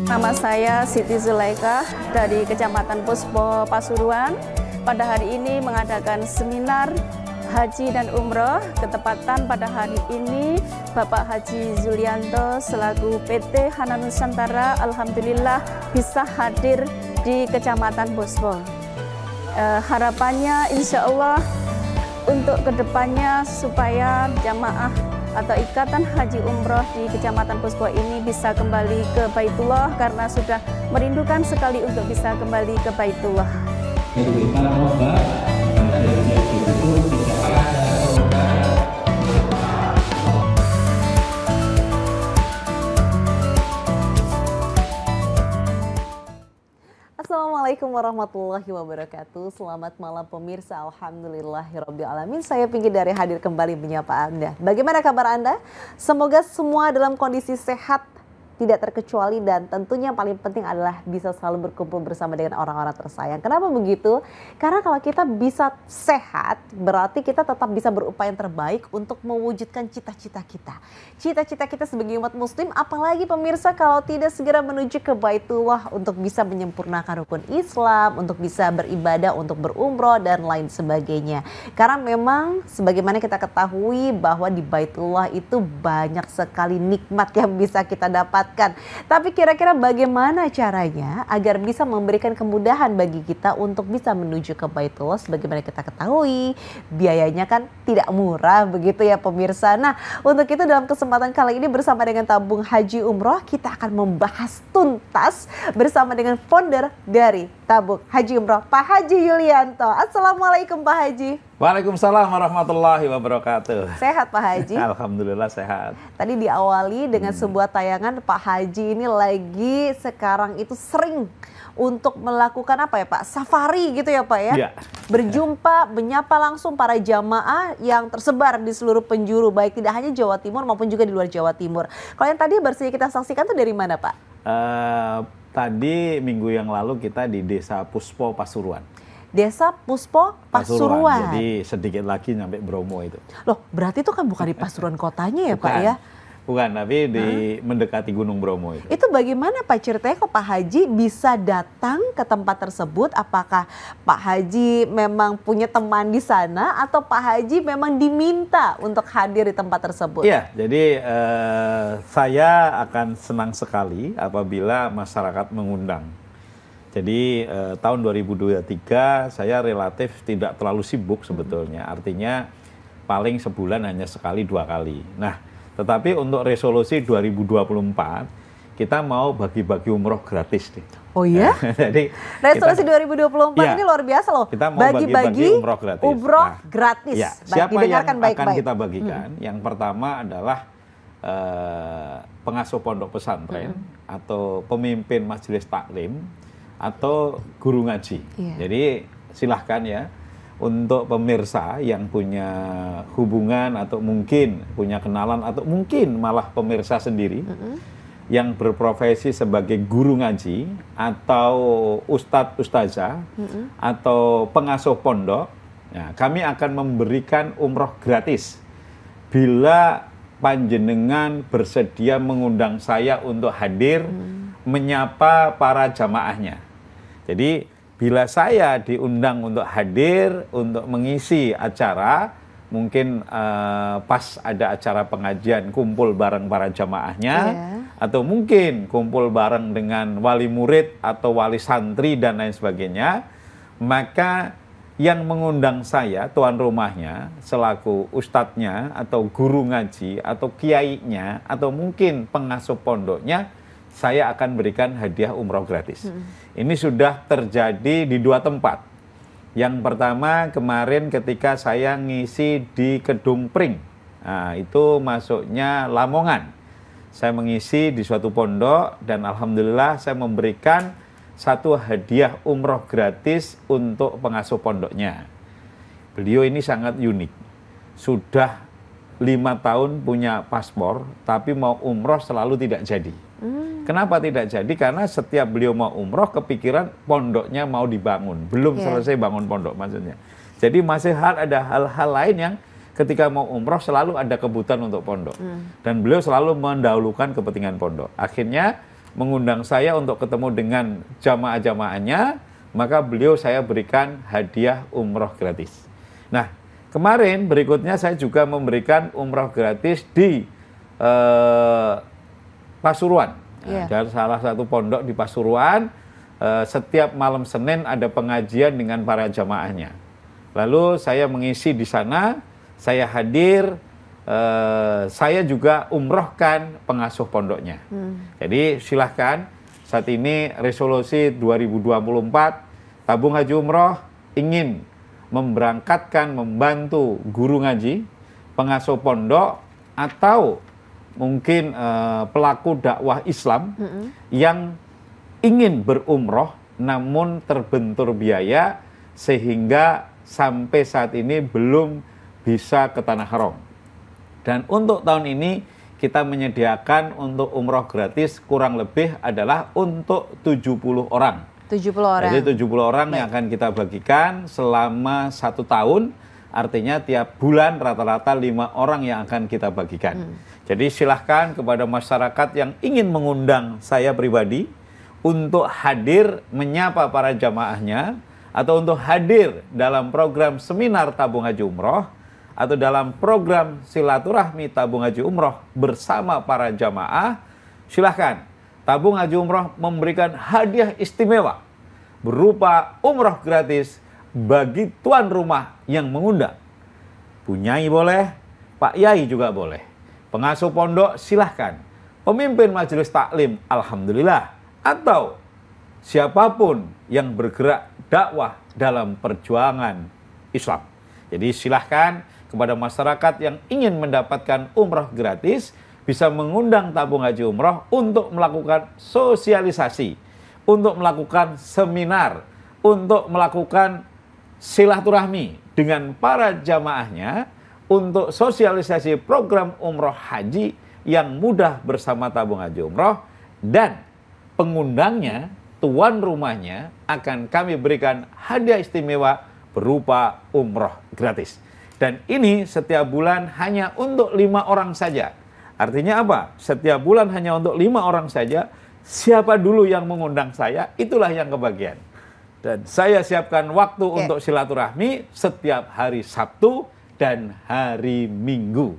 Nama saya Siti Zulaika dari Kecamatan Puspo, Pasuruan. Pada hari ini mengadakan seminar Haji dan Umroh. Ketepatan pada hari ini Bapak Haji Zulianto selaku PT Hana Nusantara alhamdulillah bisa hadir di Kecamatan Puspo. Harapannya insya Allah untuk kedepannya supaya jamaah atau ikatan haji umroh di Kecamatan Puspo ini bisa kembali ke Baitullah karena sudah merindukan sekali untuk bisa kembali ke Baitullah. Assalamualaikum warahmatullahi wabarakatuh. Selamat malam pemirsa. Alhamdulillahirabbil alamin. Saya Pinky dari hadir kembali menyapa Anda. Bagaimana kabar Anda? Semoga semua dalam kondisi sehat, tidak terkecuali, dan tentunya yang paling penting adalah bisa selalu berkumpul bersama dengan orang-orang tersayang. Kenapa begitu? Karena kalau kita bisa sehat, berarti kita tetap bisa berupaya yang terbaik untuk mewujudkan cita-cita kita. Cita-cita kita sebagai umat muslim, apalagi pemirsa kalau tidak segera menuju ke Baitullah untuk bisa menyempurnakan rukun Islam, untuk bisa beribadah, untuk berumroh, dan lain sebagainya. Karena memang sebagaimana kita ketahui bahwa di Baitullah itu banyak sekali nikmat yang bisa kita dapat. Tapi kira-kira bagaimana caranya agar bisa memberikan kemudahan bagi kita untuk bisa menuju ke Baitullah? Sebagaimana kita ketahui biayanya kan tidak murah begitu ya pemirsa. Nah untuk itu dalam kesempatan kali ini bersama dengan Tabung Haji Umroh kita akan membahas tuntas bersama dengan founder dari Tabung Haji Umroh, Pak Haji Yulianto. Assalamualaikum Pak Haji. Waalaikumsalam warahmatullahi wabarakatuh. Sehat Pak Haji? Alhamdulillah sehat. Tadi diawali dengan sebuah tayangan Pak Haji ini lagi sekarang itu sering untuk melakukan apa ya Pak? Safari gitu ya Pak ya? Ya. Berjumpa, menyapa langsung para jamaah yang tersebar di seluruh penjuru, baik tidak hanya Jawa Timur maupun juga di luar Jawa Timur. Kalau yang tadi baru saja kita saksikan tuh dari mana Pak? Tadi minggu yang lalu kita di Desa Puspo, Pasuruan. Desa Puspo, Pasuruan. Jadi sedikit lagi nyampe Bromo itu. Loh, berarti itu kan bukan di Pasuruan kotanya ya Pak ya? Bukan, tapi di mendekati Gunung Bromo itu. Itu bagaimana Pak ceritanya kok Pak Haji bisa datang ke tempat tersebut? Apakah Pak Haji memang punya teman di sana atau Pak Haji memang diminta untuk hadir di tempat tersebut? Iya, jadi saya akan senang sekali apabila masyarakat mengundang. Jadi tahun 2023 saya relatif tidak terlalu sibuk sebetulnya. Artinya paling sebulan hanya sekali 2 kali. Nah, tetapi untuk resolusi 2024 kita mau bagi-bagi umroh gratis nih. Oh iya? Jadi resolusi 2024 ini luar biasa loh. Kita mau bagi-bagi umroh gratis. Umroh gratis. Ya, siapa yang baik-baik akan kita bagikan? Yang pertama adalah pengasuh pondok pesantren atau pemimpin majelis taklim atau guru ngaji. Jadi silahkan ya untuk pemirsa yang punya hubungan atau mungkin punya kenalan atau mungkin malah pemirsa sendiri yang berprofesi sebagai guru ngaji atau ustadz ustazah atau pengasuh pondok, ya, kami akan memberikan umroh gratis bila panjenengan bersedia mengundang saya untuk hadir menyapa para jamaahnya. Jadi bila saya diundang untuk hadir, untuk mengisi acara, mungkin pas ada acara pengajian kumpul bareng para jamaahnya, atau mungkin kumpul bareng dengan wali murid atau wali santri dan lain sebagainya, maka yang mengundang saya, tuan rumahnya, selaku ustadznya, atau guru ngaji, atau kiainya, atau mungkin pengasuh pondoknya, saya akan berikan hadiah umroh gratis. Ini sudah terjadi di 2 tempat. Yang pertama kemarin ketika saya ngisi di Kedung Pring. Nah, itu masuknya Lamongan. Saya mengisi di suatu pondok dan alhamdulillah saya memberikan satu hadiah umroh gratis untuk pengasuh pondoknya. Beliau ini sangat unik. Sudah 5 tahun punya paspor, tapi mau umroh selalu tidak jadi. Kenapa tidak jadi? Karena setiap beliau mau umroh, kepikiran pondoknya mau dibangun. Belum selesai bangun pondok maksudnya. Jadi masih ada hal-hal lain yang ketika mau umroh selalu ada kebutuhan untuk pondok. Dan beliau selalu mendahulukan kepentingan pondok. Akhirnya mengundang saya untuk ketemu dengan jamaah-jamaahnya, maka beliau saya berikan hadiah umroh gratis. Nah, kemarin berikutnya saya juga memberikan umroh gratis di Pasuruan. Nah, dan salah satu pondok di Pasuruan, setiap malam Senin ada pengajian dengan para jamaahnya. Lalu saya mengisi di sana, saya hadir, saya juga umrohkan pengasuh pondoknya. Jadi silahkan, saat ini resolusi 2024, tabung haji umroh ingin memberangkatkan, membantu guru ngaji, pengasuh pondok, atau mungkin pelaku dakwah Islam yang ingin berumroh namun terbentur biaya sehingga sampai saat ini belum bisa ke Tanah Haram. Dan untuk tahun ini kita menyediakan untuk umroh gratis kurang lebih adalah untuk 70 orang. 70 orang. Jadi 70 orang yang akan kita bagikan selama 1 tahun, artinya tiap bulan rata-rata 5 orang yang akan kita bagikan. Jadi silahkan kepada masyarakat yang ingin mengundang saya pribadi untuk hadir menyapa para jamaahnya, atau untuk hadir dalam program seminar tabung haji umroh, atau dalam program silaturahmi tabung haji umroh bersama para jamaah, silahkan. Tabung haji umroh memberikan hadiah istimewa berupa umroh gratis bagi tuan rumah yang mengundang. Punyai boleh, Pak Yai juga boleh. Pengasuh pondok silahkan. Pemimpin majelis taklim, alhamdulillah. Atau siapapun yang bergerak dakwah dalam perjuangan Islam. Jadi silahkan kepada masyarakat yang ingin mendapatkan umroh gratis, bisa mengundang tabung haji umroh untuk melakukan sosialisasi, untuk melakukan seminar, untuk melakukan silaturahmi dengan para jamaahnya, untuk sosialisasi program umroh haji yang mudah bersama tabung haji umroh, dan pengundangnya, tuan rumahnya akan kami berikan hadiah istimewa berupa umroh gratis. Dan ini setiap bulan hanya untuk 5 orang saja. Artinya apa? Setiap bulan hanya untuk 5 orang saja. Siapa dulu yang mengundang saya, itulah yang kebagian. Dan saya siapkan waktu untuk silaturahmi setiap hari Sabtu dan hari Minggu.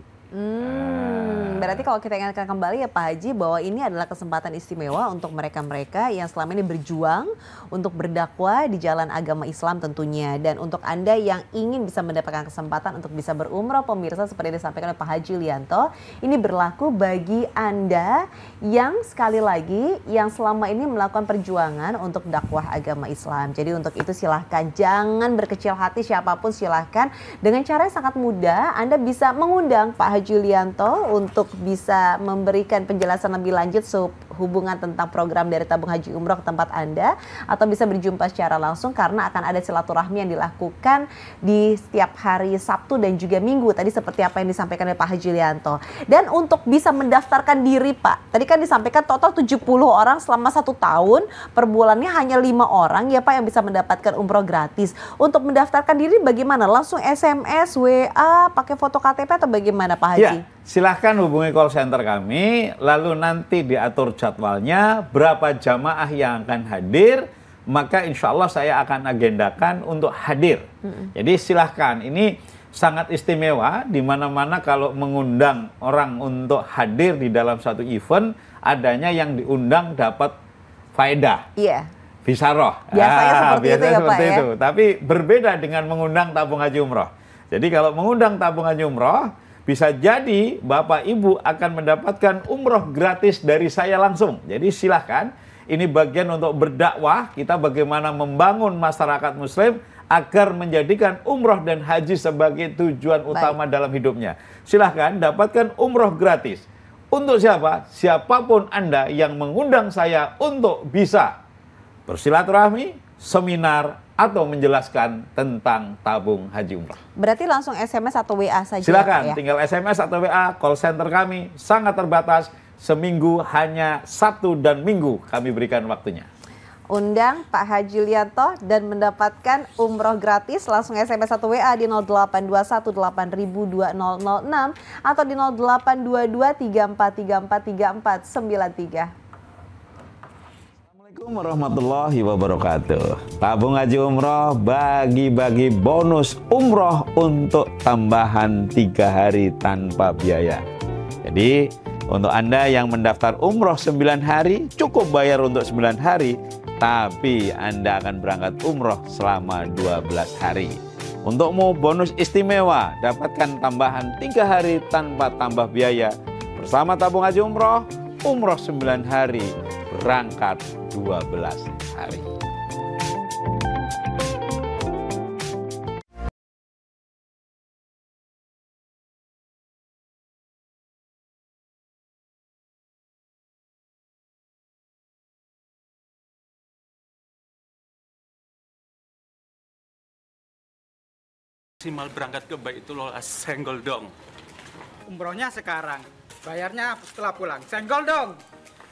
Berarti kalau kita ingatkan kembali ya Pak Haji, bahwa ini adalah kesempatan istimewa untuk mereka-mereka yang selama ini berjuang untuk berdakwah di jalan agama Islam tentunya. Dan untuk Anda yang ingin bisa mendapatkan kesempatan untuk bisa berumrah, pemirsa, seperti yang disampaikan oleh Pak Haji Lianto, ini berlaku bagi Anda yang sekali lagi yang selama ini melakukan perjuangan untuk dakwah agama Islam. Jadi untuk itu silahkan, jangan berkecil hati, siapapun silahkan. Dengan cara yang sangat mudah, Anda bisa mengundang Pak Haji Lianto untuk bisa memberikan penjelasan lebih lanjut hubungan tentang program dari tabung haji umroh ke tempat Anda, atau bisa berjumpa secara langsung karena akan ada silaturahmi yang dilakukan di setiap hari Sabtu dan juga Minggu tadi seperti apa yang disampaikan oleh Pak Haji Lianto. Dan untuk bisa mendaftarkan diri Pak, tadi kan disampaikan total 70 orang selama 1 tahun, per bulannya hanya 5 orang ya Pak yang bisa mendapatkan umroh gratis. Untuk mendaftarkan diri bagaimana? Langsung SMS, WA, pakai foto KTP atau bagaimana Pak Haji? Ya, silahkan hubungi call center kami, lalu nanti diatur jadwalnya, berapa jamaah yang akan hadir, maka insya Allah saya akan agendakan untuk hadir. Jadi silahkan, ini sangat istimewa, di mana-mana kalau mengundang orang untuk hadir di dalam satu event, adanya yang diundang dapat faedah. Iya. Bisaroh. Biasanya seperti itu ya Pak ya. Tapi berbeda dengan mengundang tabung haji umroh. Jadi kalau mengundang tabung haji umroh, bisa jadi Bapak Ibu akan mendapatkan umroh gratis dari saya langsung. Jadi silahkan, ini bagian untuk berdakwah, kita bagaimana membangun masyarakat muslim agar menjadikan umroh dan haji sebagai tujuan utama dalam hidupnya. Silahkan dapatkan umroh gratis. Untuk siapa? Siapapun Anda yang mengundang saya untuk bisa bersilaturahmi, seminar, atau menjelaskan tentang tabung haji umrah. Berarti langsung SMS atau WA saja? Silakan, ya? tinggal SMS atau WA, call center kami sangat terbatas, seminggu hanya Sabtu dan Minggu kami berikan waktunya. Undang Pak Haji Lianto dan mendapatkan umroh gratis, langsung SMS atau WA di 082180002006 atau di 082234343493. Warahmatullahi wabarakatuh. Tabung Haji Umroh bagi-bagi bonus umroh untuk tambahan 3 hari tanpa biaya. Jadi untuk Anda yang mendaftar umroh 9 hari, cukup bayar untuk 9 hari, tapi Anda akan berangkat umroh selama 12 hari. Untuk mau bonus istimewa, dapatkan tambahan 3 hari tanpa tambah biaya. Bersama Tabung Haji Umroh, umroh 9 hari, berangkat 12 hari. Maksimal berangkat ke Baitullah senggol dong. Umrohnya sekarang, bayarnya setelah pulang. Senggol dong.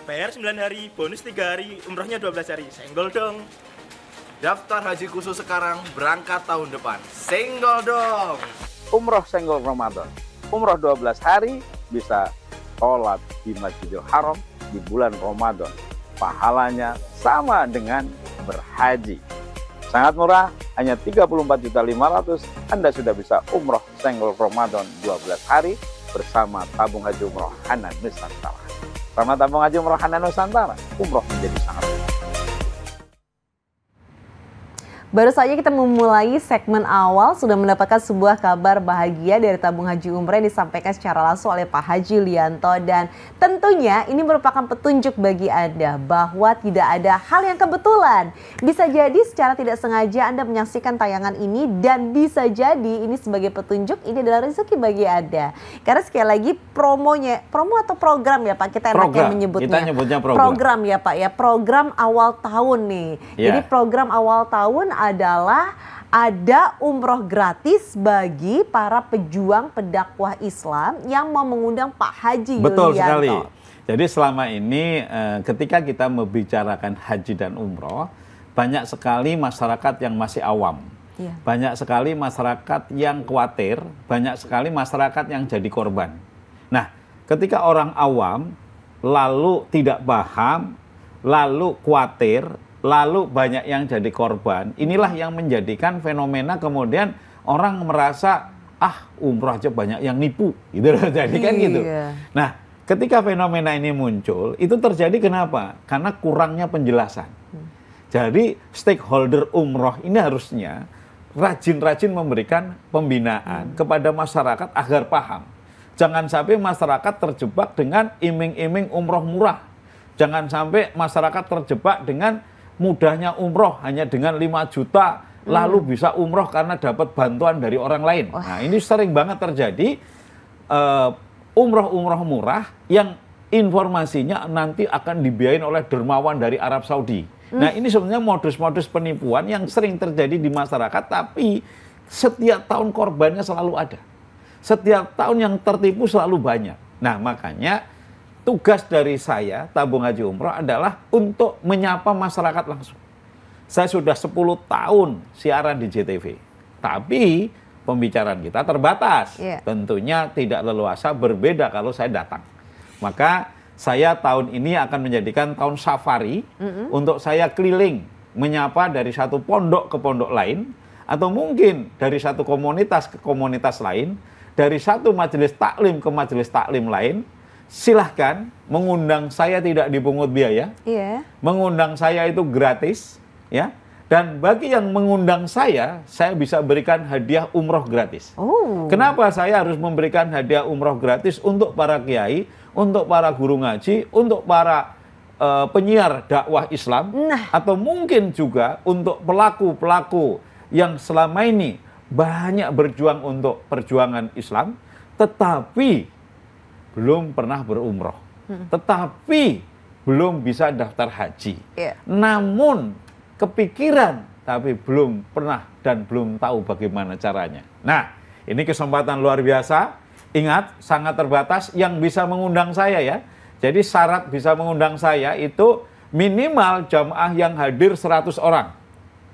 Bayar 9 hari, bonus 3 hari, umrohnya 12 hari. Senggol dong. Daftar haji khusus sekarang, berangkat tahun depan. Senggol dong. Umroh senggol Ramadan. Umroh 12 hari bisa sholat di Masjidil Haram di bulan Ramadan. Pahalanya sama dengan berhaji. Sangat murah, hanya 34.500.000 Anda sudah bisa umroh senggol Ramadan 12 hari bersama Tabung Haji Umroh Hanan Nusantara. Sama Tabung Haji Umroh Hanan Nusantara, umroh menjadi sangat mudah. Baru saja kita memulai segmen awal, sudah mendapatkan sebuah kabar bahagia dari Tabung Haji Umrah yang disampaikan secara langsung oleh Pak Haji Lianto. Dan tentunya ini merupakan petunjuk bagi Anda bahwa tidak ada hal yang kebetulan. Bisa jadi secara tidak sengaja Anda menyaksikan tayangan ini dan bisa jadi ini sebagai petunjuk, ini adalah rezeki bagi Anda. Karena sekali lagi promo atau program ya Pak, kita enaknya menyebutnya. Kita nyebutnya program. Program ya Pak ya, program awal tahun nih. Yeah. Jadi program awal tahun adalah ada umroh gratis bagi para pejuang pendakwah Islam yang mau mengundang Pak Haji Yulianto. Betul sekali. Jadi selama ini ketika kita membicarakan haji dan umroh, banyak sekali masyarakat yang masih awam. Yeah. Banyak sekali masyarakat yang khawatir, banyak sekali masyarakat yang jadi korban. Nah, ketika orang awam lalu tidak paham, lalu khawatir, lalu banyak yang jadi korban, inilah yang menjadikan fenomena kemudian orang merasa, umroh aja banyak yang nipu, gitu loh. Jadi kan gitu. Nah, ketika fenomena ini muncul, itu terjadi kenapa? Karena kurangnya penjelasan. Jadi stakeholder umroh ini harusnya rajin-rajin memberikan pembinaan kepada masyarakat agar paham. Jangan sampai masyarakat terjebak dengan iming-iming umroh murah. Jangan sampai masyarakat terjebak dengan mudahnya umroh hanya dengan 5 juta lalu bisa umroh karena dapat bantuan dari orang lain. Nah, ini sering banget terjadi umroh-umroh murah yang informasinya nanti akan dibiayain oleh dermawan dari Arab Saudi. Nah, ini sebenarnya modus-modus penipuan yang sering terjadi di masyarakat, tapi setiap tahun korbannya selalu ada. Setiap tahun yang tertipu selalu banyak. Nah, makanya tugas dari saya, Tabung Haji Umroh, adalah untuk menyapa masyarakat langsung. Saya sudah 10 tahun siaran di JTV, tapi pembicaraan kita terbatas. Tentunya tidak leluasa, berbeda kalau saya datang. Maka saya tahun ini akan menjadikan tahun safari untuk saya keliling, menyapa dari satu pondok ke pondok lain, atau mungkin dari satu komunitas ke komunitas lain, dari satu majelis taklim ke majelis taklim lain. Silahkan mengundang saya, tidak dipungut biaya. Mengundang saya itu gratis, ya. Dan bagi yang mengundang saya bisa berikan hadiah umroh gratis. Kenapa saya harus memberikan hadiah umroh gratis untuk para kiai, untuk para guru ngaji, untuk para penyiar dakwah Islam, atau mungkin juga untuk pelaku-pelaku yang selama ini banyak berjuang untuk perjuangan Islam, tetapi belum pernah berumroh, tetapi belum bisa daftar haji. Namun kepikiran, tapi belum pernah dan belum tahu bagaimana caranya. Nah, ini kesempatan luar biasa. Ingat, sangat terbatas yang bisa mengundang saya ya. Jadi syarat bisa mengundang saya itu minimal jamaah yang hadir 100 orang.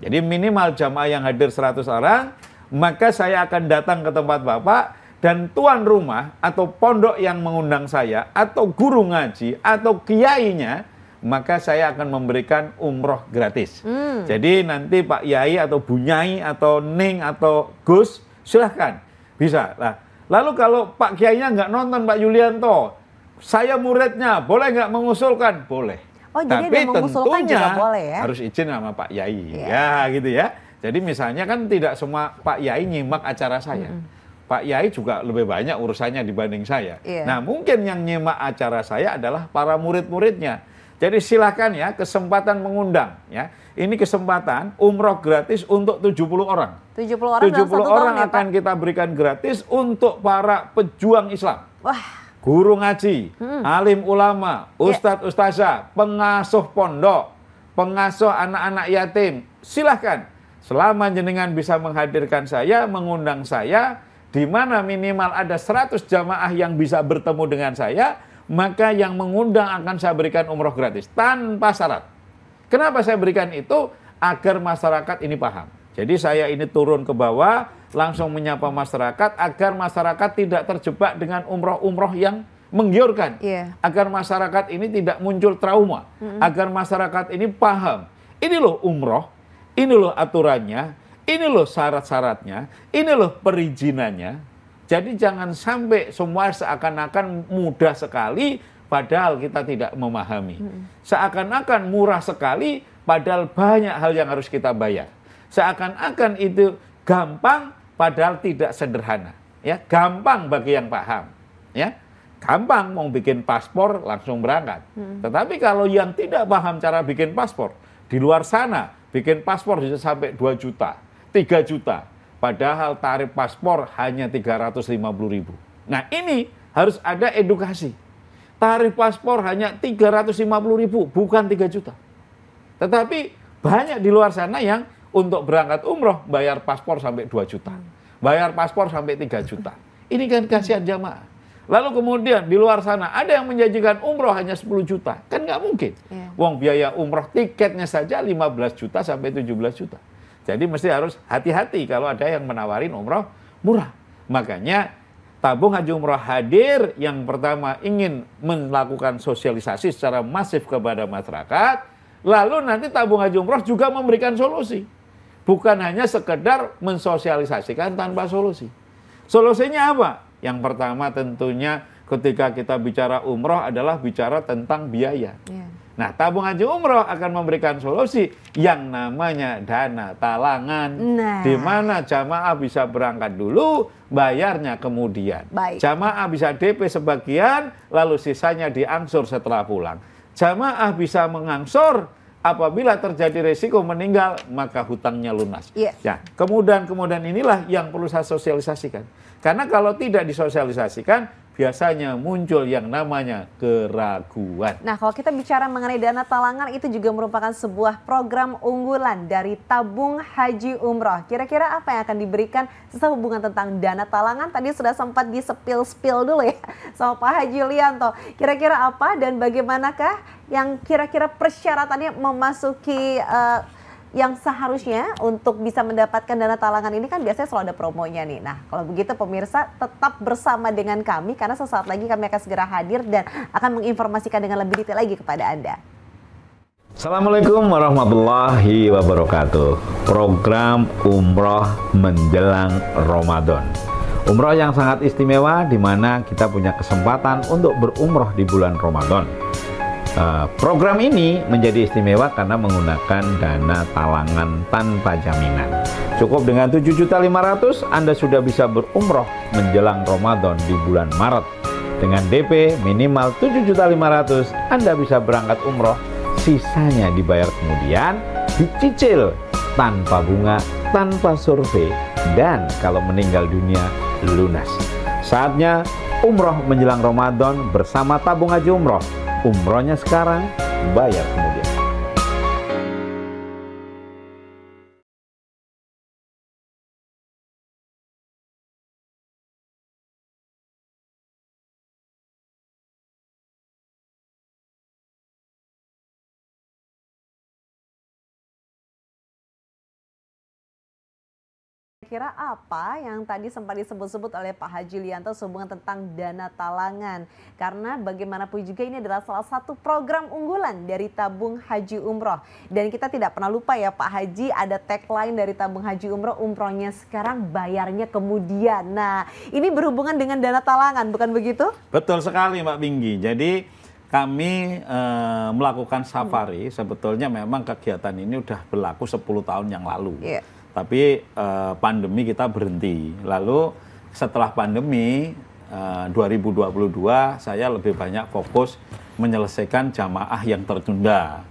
Jadi minimal jamaah yang hadir 100 orang, maka saya akan datang ke tempat Bapak. Dan tuan rumah atau pondok yang mengundang saya, atau guru ngaji, atau kiainya, maka saya akan memberikan umroh gratis. Jadi nanti Pak Yai atau Bu Nyai atau Ning atau Gus, silahkan, bisa. Nah, lalu kalau Pak Kiainya nggak nonton Pak Yulianto, saya muridnya, boleh nggak mengusulkan? Boleh. Oh, jadi tapi ada mengusulkan tentunya juga boleh ya? harus izin sama Pak Yai, Iya. ya gitu ya. Jadi misalnya kan tidak semua Pak Yai nyimak acara saya. Pak Yai juga lebih banyak urusannya dibanding saya. Iya. Nah, mungkin yang nyimak acara saya adalah para murid-muridnya. Jadi silakan ya, kesempatan mengundang ya. Ini kesempatan umroh gratis untuk 70 orang. 70 orang dalam 70 1 orang tahun ya, Pak? akan kita berikan gratis untuk para pejuang Islam. Wah, Guru ngaji, alim ulama, ustadz ustazah, pengasuh pondok, pengasuh anak-anak yatim. Silahkan, selama jenengan bisa menghadirkan saya, mengundang saya, di mana minimal ada 100 jamaah yang bisa bertemu dengan saya, maka yang mengundang akan saya berikan umroh gratis, tanpa syarat. Kenapa saya berikan itu? Agar masyarakat ini paham. Jadi saya ini turun ke bawah, langsung menyapa masyarakat, agar masyarakat tidak terjebak dengan umroh-umroh yang menggiurkan. Iya. Agar masyarakat ini tidak muncul trauma. Agar masyarakat ini paham. Ini loh umroh, ini loh aturannya, ini loh syarat-syaratnya, ini loh perizinannya. Jadi jangan sampai semua seakan-akan mudah sekali, padahal kita tidak memahami. Seakan-akan murah sekali, padahal banyak hal yang harus kita bayar. Seakan-akan itu gampang, padahal tidak sederhana. Ya, gampang bagi yang paham. Ya, gampang mau bikin paspor langsung berangkat. Tetapi kalau yang tidak paham cara bikin paspor, di luar sana bikin paspor bisa sampai 2 juta, 3 juta. Padahal tarif paspor hanya 350.000. Nah, ini harus ada edukasi. Tarif paspor hanya 350.000, bukan 3 juta. Tetapi banyak di luar sana yang untuk berangkat umroh bayar paspor sampai 2 juta. Bayar paspor sampai 3 juta. Ini kan kasihan jamaah. Lalu kemudian di luar sana ada yang menjanjikan umroh hanya 10 juta. Kan nggak mungkin. Wong biaya umroh tiketnya saja 15 juta sampai 17 juta. Jadi mesti harus hati-hati kalau ada yang menawarin umroh murah. Makanya tabung haji umroh hadir yang pertama ingin melakukan sosialisasi secara masif kepada masyarakat. Lalu nanti tabung haji umroh juga memberikan solusi. Bukan hanya sekedar mensosialisasikan tanpa solusi. Solusinya apa? Yang pertama tentunya ketika kita bicara umroh adalah bicara tentang biaya. Nah, tabung haji umroh akan memberikan solusi yang namanya dana talangan. Di mana jamaah bisa berangkat dulu, bayarnya kemudian. Jamaah bisa DP sebagian, lalu sisanya diangsur setelah pulang. Jamaah bisa mengangsur, apabila terjadi resiko meninggal, maka hutangnya lunas. Ya, kemudian inilah yang perlu saya sosialisasikan. Karena kalau tidak disosialisasikan, biasanya muncul yang namanya keraguan. Nah, kalau kita bicara mengenai dana talangan, itu juga merupakan sebuah program unggulan dari tabung haji umroh. Kira-kira apa yang akan diberikan sehubungan tentang dana talangan? Tadi sudah sempat di-spill dulu ya sama Pak Haji Yulianto. Kira-kira apa dan bagaimanakah yang kira-kira persyaratannya memasuki yang seharusnya untuk bisa mendapatkan dana talangan ini? Kan biasanya selalu ada promonya nih. Nah, kalau begitu pemirsa tetap bersama dengan kami karena sesaat lagi kami akan segera hadir dan akan menginformasikan dengan lebih detail lagi kepada Anda. Assalamualaikum warahmatullahi wabarakatuh. Program umroh menjelang Ramadan. Umroh yang sangat istimewa di mana kita punya kesempatan untuk berumroh di bulan Ramadan. Program ini menjadi istimewa karena menggunakan dana talangan tanpa jaminan. Cukup dengan 7.500.000 Anda sudah bisa berumroh menjelang Ramadan di bulan Maret. Dengan DP minimal 7.500.000 Anda bisa berangkat umroh, sisanya dibayar kemudian, dicicil tanpa bunga, tanpa survei, dan kalau meninggal dunia lunas. Saatnya umroh menjelang Ramadan bersama tabung haji umroh. Umrohnya sekarang, bayar kemudian. kira-kira apa yang tadi sempat disebut-sebut oleh Pak Haji Lianto sehubungan tentang dana talangan. Karena bagaimanapun juga ini adalah salah satu program unggulan dari Tabung Haji Umroh. Dan kita tidak pernah lupa ya Pak Haji, ada tagline dari Tabung Haji Umroh, umrohnya sekarang bayarnya kemudian. Nah, ini berhubungan dengan dana talangan, bukan begitu? Betul sekali Mbak Pinggi. Jadi kami melakukan safari, sebetulnya memang kegiatan ini udah berlaku 10 tahun yang lalu. Yeah. Tapi pandemi kita berhenti. Lalu setelah pandemi 2022 saya lebih banyak fokus menyelesaikan jamaah yang tertunda.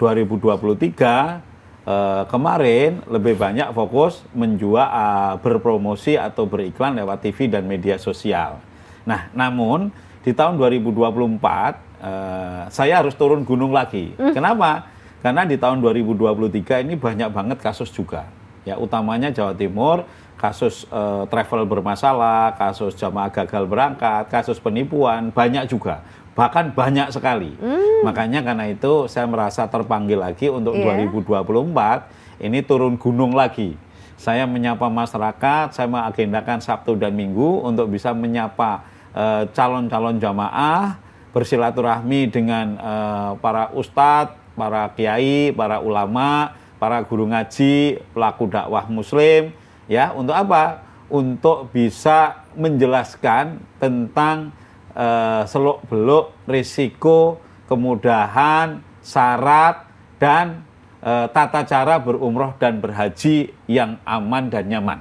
2023 kemarin lebih banyak fokus menjual, berpromosi atau beriklan lewat TV dan media sosial. Nah, namun di tahun 2024 saya harus turun gunung lagi. Kenapa? Karena di tahun 2023 ini banyak banget kasus juga. Ya, utamanya Jawa Timur, kasus travel bermasalah, kasus jamaah gagal berangkat, kasus penipuan, banyak juga. Bahkan banyak sekali. Makanya karena itu saya merasa terpanggil lagi untuk 2024 ini turun gunung lagi. Saya menyapa masyarakat, saya mengagendakan Sabtu dan Minggu untuk bisa menyapa calon-calon jamaah, bersilaturahmi dengan para ustadz, para kiai, para ulama, para guru ngaji, pelaku dakwah muslim, ya, untuk apa? Untuk bisa menjelaskan tentang seluk-beluk, risiko, kemudahan, syarat, dan tata cara berumroh dan berhaji yang aman dan nyaman.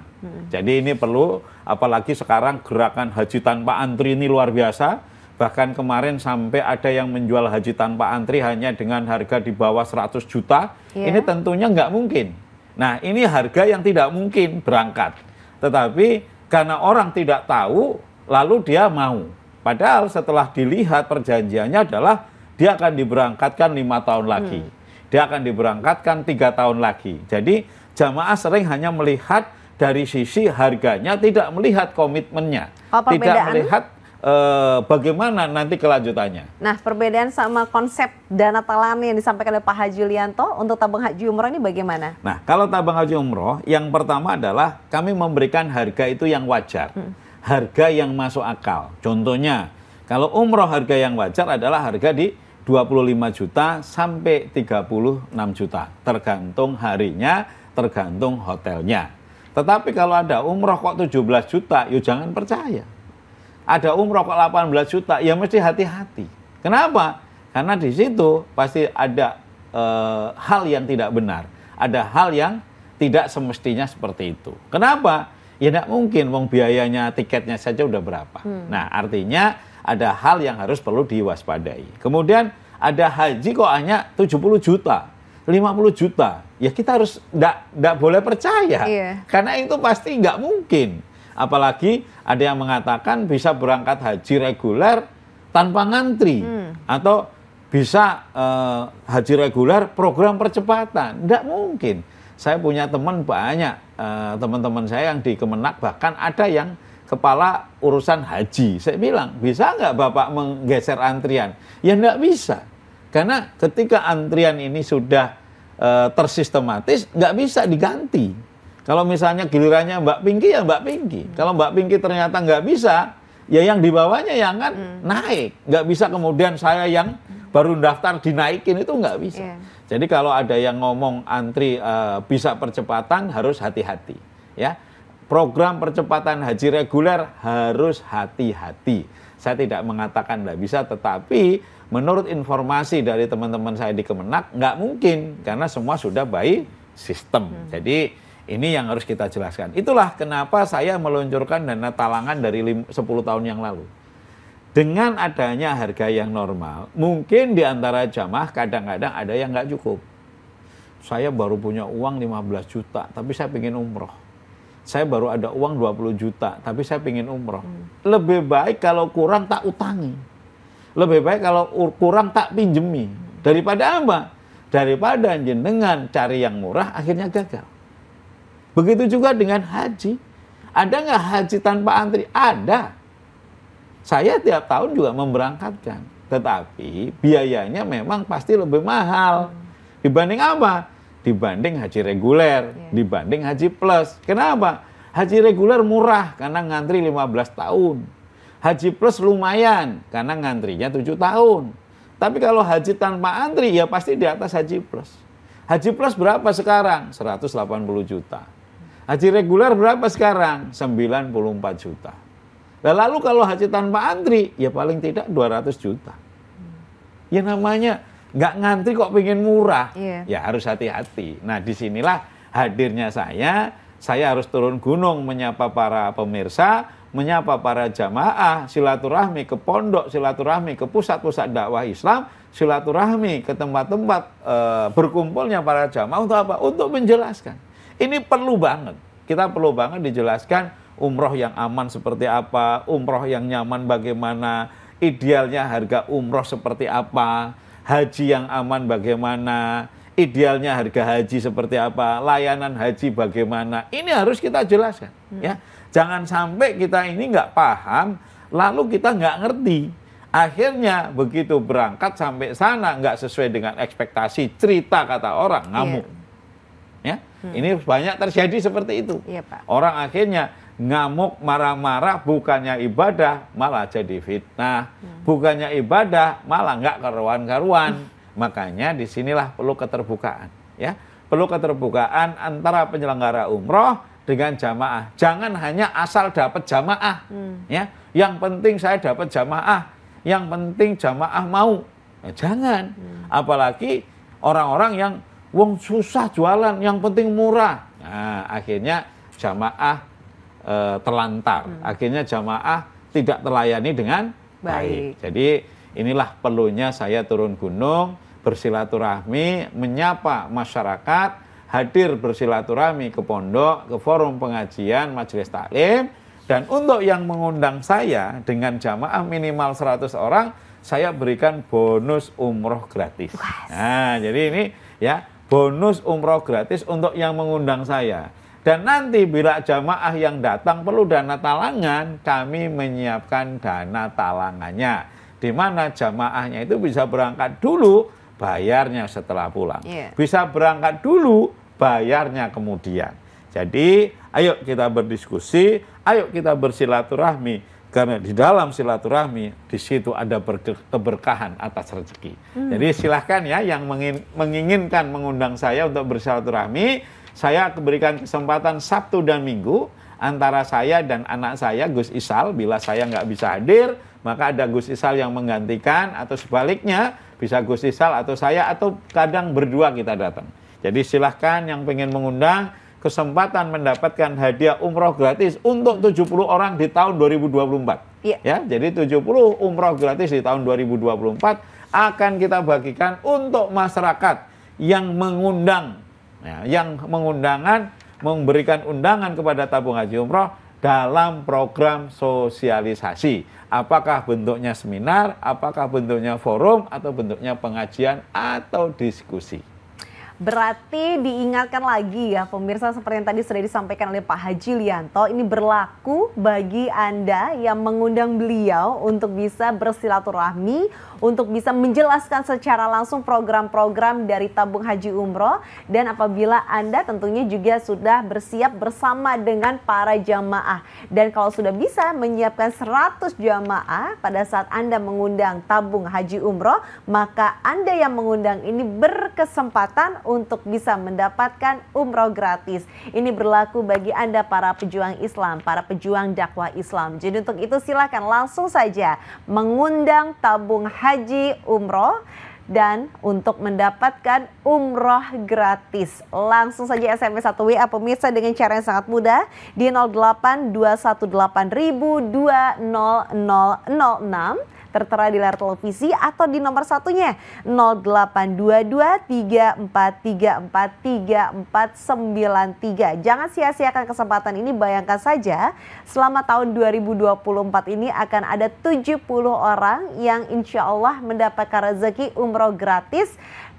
Jadi ini perlu, apalagi sekarang gerakan haji tanpa antri ini luar biasa. Bahkan kemarin sampai ada yang menjual haji tanpa antri hanya dengan harga di bawah 100 juta. Ini tentunya nggak mungkin. Nah, ini harga yang tidak mungkin berangkat. Tetapi karena orang tidak tahu, lalu dia mau. Padahal setelah dilihat perjanjiannya adalah dia akan diberangkatkan 5 tahun lagi. Dia akan diberangkatkan 3 tahun lagi. Jadi jamaah sering hanya melihat dari sisi harganya, tidak melihat komitmennya. Tidak melihat bagaimana nanti kelanjutannya. Nah, perbedaan sama konsep dana talangan yang disampaikan oleh Pak Haji Lianto untuk tabung haji umroh ini bagaimana? Nah, kalau tabung haji umroh, yang pertama adalah kami memberikan harga itu yang wajar. Harga yang masuk akal. Contohnya, kalau umroh harga yang wajar adalah harga di 25 juta sampai 36 juta. Tergantung harinya, tergantung hotelnya. Tetapi kalau ada umroh kok 17 juta, ya jangan percaya. Ada umroh kok 18 juta, ya mesti hati-hati. Kenapa? Karena di situ pasti ada hal yang tidak benar. Ada hal yang tidak semestinya seperti itu. Kenapa? Ya tidak mungkin, wong biayanya, tiketnya saja udah berapa. Nah, artinya ada hal yang harus perlu diwaspadai. Kemudian ada haji kok hanya 70 juta, 50 juta. Ya kita harus tidak boleh percaya. Karena itu pasti nggak mungkin. Apalagi ada yang mengatakan bisa berangkat haji reguler tanpa ngantri. Atau bisa haji reguler program percepatan. Tidak mungkin. Saya punya teman banyak, teman-teman saya yang di Kemenak, bahkan ada yang kepala urusan haji. Saya bilang, bisa nggak Bapak menggeser antrian? Ya nggak bisa. Karena ketika antrian ini sudah tersistematis, nggak bisa diganti. Kalau misalnya gilirannya Mbak Pinky, ya Mbak Pinky. Kalau Mbak Pinky ternyata nggak bisa, ya yang di bawahnya yang kan naik. Nggak bisa kemudian saya yang baru daftar dinaikin, itu nggak bisa. Jadi kalau ada yang ngomong antri bisa percepatan, harus hati-hati. Ya, program percepatan haji reguler harus hati-hati. Saya tidak mengatakan nggak bisa, tetapi menurut informasi dari teman-teman saya di Kemenak, nggak mungkin. Karena semua sudah by system. Jadi ini yang harus kita jelaskan. Itulah kenapa saya meluncurkan dana talangan dari 10 tahun yang lalu. Dengan adanya harga yang normal, mungkin di antara jamaah kadang-kadang ada yang nggak cukup. Saya baru punya uang 15 juta, tapi saya pengen umroh. Saya baru ada uang 20 juta, tapi saya pengen umroh. Lebih baik kalau kurang tak utangi. Lebih baik kalau kurang tak pinjemi. Daripada apa? Daripada jenengan cari yang murah, akhirnya gagal. Begitu juga dengan haji. Ada nggak haji tanpa antri? Ada. Saya tiap tahun juga memberangkatkan. Tetapi biayanya memang pasti lebih mahal. Dibanding apa? Dibanding haji reguler, dibanding haji plus. Kenapa? Haji reguler murah karena ngantri 15 tahun. Haji plus lumayan karena ngantrinya 7 tahun. Tapi kalau haji tanpa antri ya pasti di atas haji plus. Haji plus berapa sekarang? 180 juta. Haji reguler berapa sekarang? 94 juta. Lalu kalau haji tanpa antri ya paling tidak 200 juta. Ya namanya nggak ngantri kok pengen murah, ya harus hati-hati. Nah disinilah hadirnya saya harus turun gunung menyapa para pemirsa, menyapa para jamaah, silaturahmi ke pondok, silaturahmi ke pusat-pusat dakwah Islam, silaturahmi ke tempat-tempat berkumpulnya para jamaah untuk apa? Untuk menjelaskan. Ini perlu banget, kita perlu banget dijelaskan umroh yang aman seperti apa, umroh yang nyaman bagaimana, idealnya harga umroh seperti apa, haji yang aman bagaimana, idealnya harga haji seperti apa, layanan haji bagaimana. Ini harus kita jelaskan. Ya, jangan sampai kita ini nggak paham, lalu kita nggak ngerti. Akhirnya begitu berangkat sampai sana nggak sesuai dengan ekspektasi, cerita kata orang, ngamuk. Ya, ini banyak terjadi seperti itu. Pak. Orang akhirnya ngamuk, marah-marah, bukannya ibadah malah jadi fitnah, bukannya ibadah malah nggak karuan-karuan. Makanya disinilah perlu keterbukaan, ya, perlu keterbukaan antara penyelenggara umroh dengan jamaah. Jangan hanya asal dapat jamaah, ya. Yang penting saya dapat jamaah, yang penting jamaah mau. Ya, jangan, apalagi orang-orang yang wong susah jualan, yang penting murah. Nah, akhirnya jamaah terlantar. Akhirnya jamaah tidak terlayani dengan baik. Jadi inilah perlunya saya turun gunung, bersilaturahmi, menyapa masyarakat, hadir bersilaturahmi ke pondok, ke forum pengajian, majelis taklim, dan untuk yang mengundang saya dengan jamaah minimal 100 orang, saya berikan bonus umroh gratis. Nah, jadi ini ya, bonus umroh gratis untuk yang mengundang saya. Dan nanti bila jamaah yang datang perlu dana talangan, kami menyiapkan dana talangannya. Di mana jamaahnya itu bisa berangkat dulu, bayarnya setelah pulang. Bisa berangkat dulu, bayarnya kemudian. Jadi, ayo kita berdiskusi, ayo kita bersilaturahmi. Karena di dalam silaturahmi, di situ ada keberkahan atas rezeki. Jadi silahkan ya yang menginginkan mengundang saya untuk bersilaturahmi, saya berikan kesempatan Sabtu dan Minggu antara saya dan anak saya Gus Isal. Bila saya nggak bisa hadir, maka ada Gus Isal yang menggantikan, atau sebaliknya bisa Gus Isal atau saya, atau kadang berdua kita datang. Jadi silahkan yang pengen mengundang, kesempatan mendapatkan hadiah umroh gratis untuk 70 orang di tahun 2024. Ya, jadi 70 umroh gratis di tahun 2024 akan kita bagikan untuk masyarakat yang mengundang. Ya, yang memberikan undangan kepada tabung haji umroh dalam program sosialisasi. Apakah bentuknya seminar, apakah bentuknya forum, atau bentuknya pengajian atau diskusi. Berarti diingatkan lagi ya pemirsa, seperti yang tadi sudah disampaikan oleh Pak Haji Lianto, ini berlaku bagi Anda yang mengundang beliau untuk bisa bersilaturahmi, untuk bisa menjelaskan secara langsung program-program dari tabung haji umroh. Dan apabila Anda tentunya juga sudah bersiap bersama dengan para jamaah. Dan kalau sudah bisa menyiapkan 100 jamaah pada saat Anda mengundang tabung haji umroh, maka Anda yang mengundang ini berkesempatan untuk bisa mendapatkan umroh gratis. Ini berlaku bagi Anda para pejuang Islam, para pejuang dakwah Islam. Jadi untuk itu silakan langsung saja mengundang tabung haji umroh dan untuk mendapatkan umroh gratis. Langsung saja SMS atau WA pemirsa dengan cara yang sangat mudah di 0821802006 tertera di layar televisi, atau di nomor satunya 082234343493. Jangan sia-siakan kesempatan ini. Bayangkan saja selama tahun 2024 ini akan ada 70 orang yang insya Allah mendapatkan rezeki umroh gratis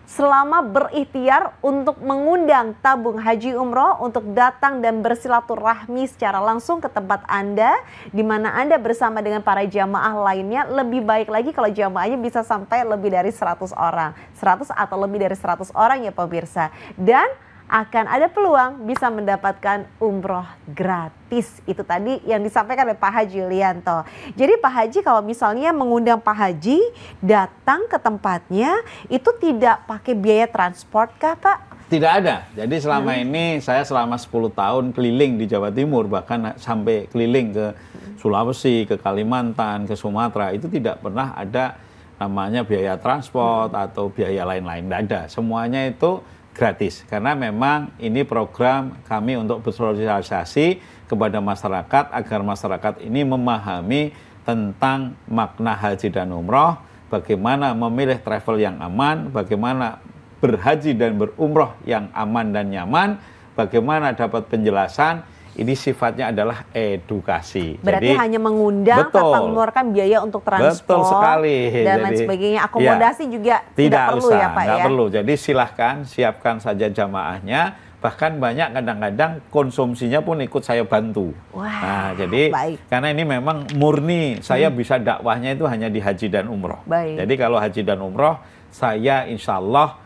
selama berikhtiar untuk mengundang tabung haji umroh untuk datang dan bersilaturahmi secara langsung ke tempat Anda, di mana Anda bersama dengan para jamaah lainnya. Lebih baik lagi kalau jamaahnya bisa sampai lebih dari 100 orang, 100 atau lebih dari 100 orang ya pemirsa. Dan akan ada peluang bisa mendapatkan umroh gratis. Itu tadi yang disampaikan oleh Pak Haji Yulianto. Jadi Pak Haji kalau misalnya mengundang Pak Haji datang ke tempatnya itu tidak pakai biaya transport kah Pak? Tidak ada. Jadi selama ini saya selama 10 tahun keliling di Jawa Timur, bahkan sampai keliling ke Sulawesi, ke Kalimantan, ke Sumatera, itu tidak pernah ada namanya biaya transport atau biaya lain-lain. Tidak ada. Semuanya itu gratis. Karena memang ini program kami untuk bersosialisasi kepada masyarakat agar masyarakat ini memahami tentang makna haji dan umroh, bagaimana memilih travel yang aman, bagaimana berhaji dan berumroh yang aman dan nyaman, bagaimana dapat penjelasan, ini sifatnya adalah edukasi. Berarti jadi, hanya mengundang tanpa mengeluarkan biaya untuk transport. Betul sekali. Dan lain sebagainya. Akomodasi juga tidak perlu usah, ya Pak ya? Tidak perlu. Jadi silahkan siapkan saja jamaahnya. Bahkan banyak kadang-kadang konsumsinya pun ikut saya bantu. Wah, nah, jadi baik. Karena ini memang murni saya bisa dakwahnya itu hanya di haji dan umroh. Baik. Jadi kalau haji dan umroh saya insya Allah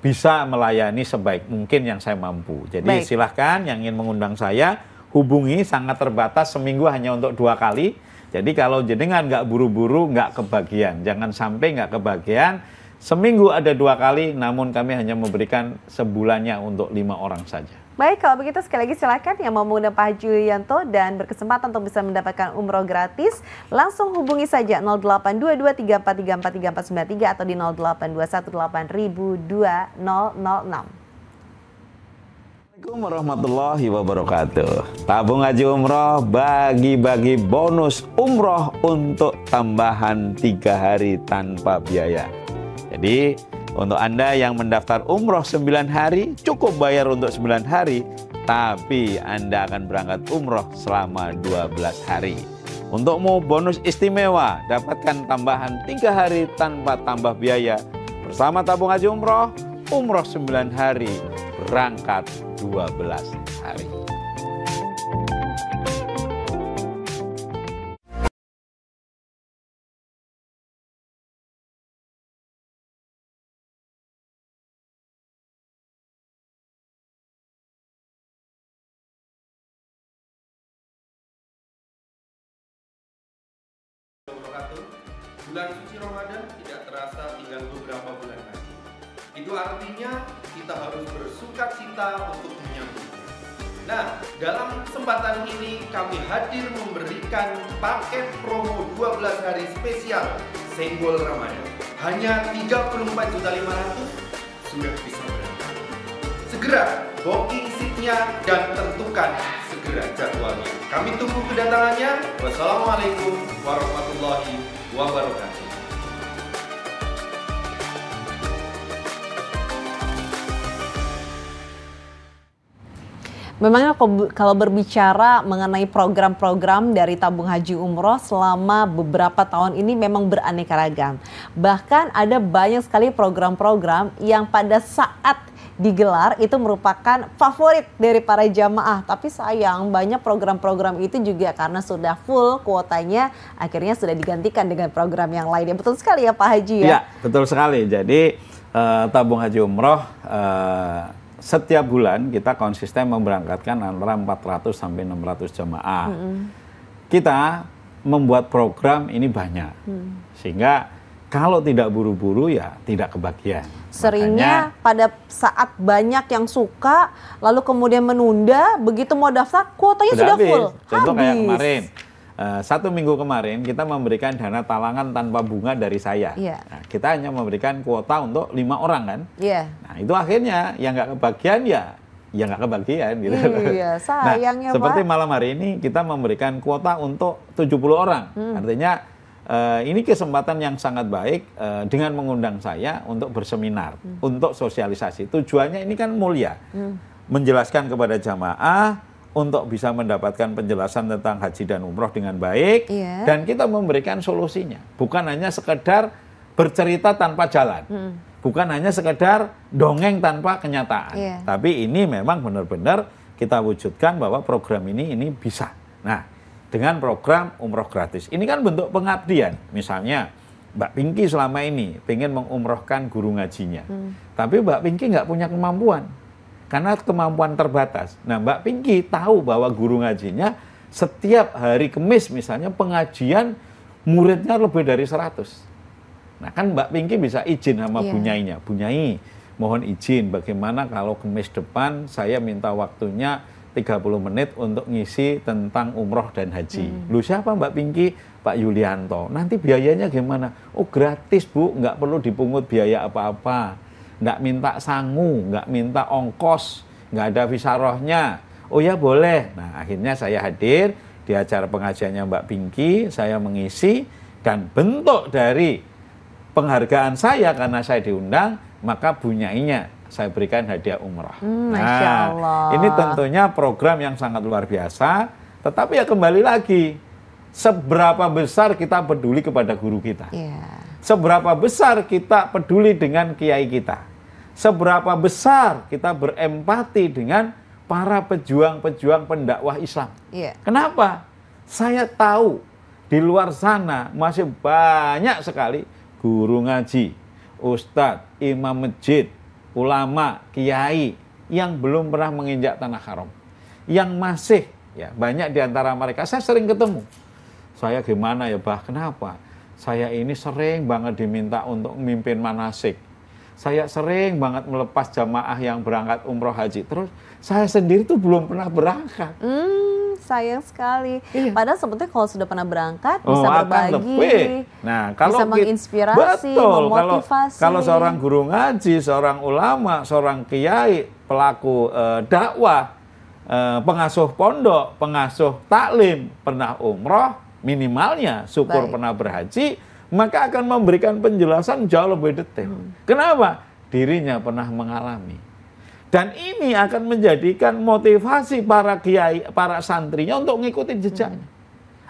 bisa melayani sebaik mungkin yang saya mampu. Jadi baik. Silahkan yang ingin mengundang saya hubungi, sangat terbatas, seminggu hanya untuk 2 kali. Jadi kalau jenengan nggak buru-buru nggak kebagian, jangan sampai nggak kebagian. Seminggu ada 2 kali, namun kami hanya memberikan sebulannya untuk 5 orang saja. Baik, kalau begitu sekali lagi silakan yang mau mengundang Pak Haji Yulianto dan berkesempatan untuk bisa mendapatkan umroh gratis, langsung hubungi saja 082234343493 atau di 0821800206. Assalamualaikum warahmatullahi wabarakatuh. Tabung haji umroh bagi-bagi bonus umroh untuk tambahan 3 hari tanpa biaya. Jadi untuk Anda yang mendaftar umroh 9 hari, cukup bayar untuk 9 hari, tapi Anda akan berangkat umroh selama 12 hari. Untuk mau bonus istimewa, dapatkan tambahan 3 hari tanpa tambah biaya. Bersama tabung haji umroh 9 hari, berangkat 12 hari. Bulan suci Ramadan tidak terasa tinggal beberapa bulan lagi. Itu artinya kita harus bersukacita untuk menyambutnya. Nah, dalam kesempatan ini kami hadir memberikan paket promo 12 hari spesial Senggol Ramadan. Hanya 34.500.000 sudah bisa berangkat. Segera booking seatnya dan tentukan segera jadwalnya. Kami tunggu kedatangannya. Wassalamualaikum warahmatullahi wabarakatuh. Memangnya kalau berbicara mengenai program-program dari tabung haji umroh selama beberapa tahun ini memang beraneka ragam. Bahkan ada banyak sekali program-program yang pada saat digelar itu merupakan favorit dari para jamaah. Tapi sayang banyak program-program itu juga karena sudah full kuotanya akhirnya sudah digantikan dengan program yang lainnya. Betul sekali ya Pak Haji ya? Iya, betul sekali. Jadi tabung haji umroh setiap bulan kita konsisten memberangkatkan antara 400 sampai 600 jamaah. Kita membuat program ini banyak. Sehingga kalau tidak buru-buru ya tidak kebagian. Seringnya pada saat banyak yang suka lalu kemudian menunda, begitu mau daftar kuotanya sudah full. Contoh kayak kemarin. 1 minggu kemarin kita memberikan dana talangan tanpa bunga dari saya. Nah, kita hanya memberikan kuota untuk 5 orang kan. Nah itu akhirnya yang nggak kebagian ya nggak kebagian gitu. Iya, sayangnya nah, seperti Pak. malam hari ini kita memberikan kuota untuk 70 orang. Artinya ini kesempatan yang sangat baik dengan mengundang saya untuk berseminar, untuk sosialisasi. Tujuannya ini kan mulia, menjelaskan kepada jamaah untuk bisa mendapatkan penjelasan tentang haji dan umroh dengan baik, dan kita memberikan solusinya. Bukan hanya sekedar bercerita tanpa jalan, bukan hanya sekedar dongeng tanpa kenyataan, tapi ini memang benar-benar kita wujudkan bahwa program ini bisa. Nah, dengan program umroh gratis, ini kan bentuk pengabdian. Misalnya Mbak Pinky selama ini pengen mengumrohkan guru ngajinya, tapi Mbak Pinky nggak punya kemampuan. karena kemampuan terbatas. Nah, Mbak Pinky tahu bahwa guru ngajinya setiap hari Kamis misalnya pengajian muridnya lebih dari 100. Nah, kan Mbak Pinky bisa izin sama bunyainya. Bunyai, mohon izin bagaimana kalau Kamis depan saya minta waktunya 30 menit untuk ngisi tentang umroh dan haji. Lu siapa Mbak Pinky? Pak Yulianto. Nanti biayanya gimana? Oh, gratis Bu, nggak perlu dipungut biaya apa-apa. Nggak minta sangu, nggak minta ongkos, nggak ada fisarohnya. Oh ya boleh. Nah, akhirnya saya hadir di acara pengajiannya Mbak Pinky, saya mengisi, dan bentuk dari penghargaan saya karena saya diundang, maka bunyainya saya berikan hadiah umroh. Masya Allah. Ini tentunya program yang sangat luar biasa, tetapi ya kembali lagi, seberapa besar kita peduli kepada guru kita. Seberapa besar kita peduli dengan kiai kita. Seberapa besar kita berempati dengan para pejuang-pejuang pendakwah Islam. Kenapa? Saya tahu di luar sana masih banyak sekali guru ngaji, ustadz, imam masjid, ulama, kiai yang belum pernah menginjak tanah haram. Yang masih, ya banyak di antara mereka, saya sering ketemu. Saya gimana ya Bah, kenapa? Saya ini sering banget diminta untuk memimpin manasik. Saya sering banget melepas jamaah yang berangkat umroh haji. Terus saya sendiri tuh belum pernah berangkat. Sayang sekali. Padahal sebetulnya kalau sudah pernah berangkat bisa berbagi, nah, kalau bisa menginspirasi, memotivasi. Kalau seorang guru ngaji, seorang ulama, seorang kiai, pelaku dakwah, pengasuh pondok, pengasuh taklim, pernah umroh, minimalnya syukur pernah berhaji, maka akan memberikan penjelasan jauh lebih detail. Kenapa? Dirinya pernah mengalami. Dan ini akan menjadikan motivasi para kiai, para santrinya untuk ngikutin jejaknya.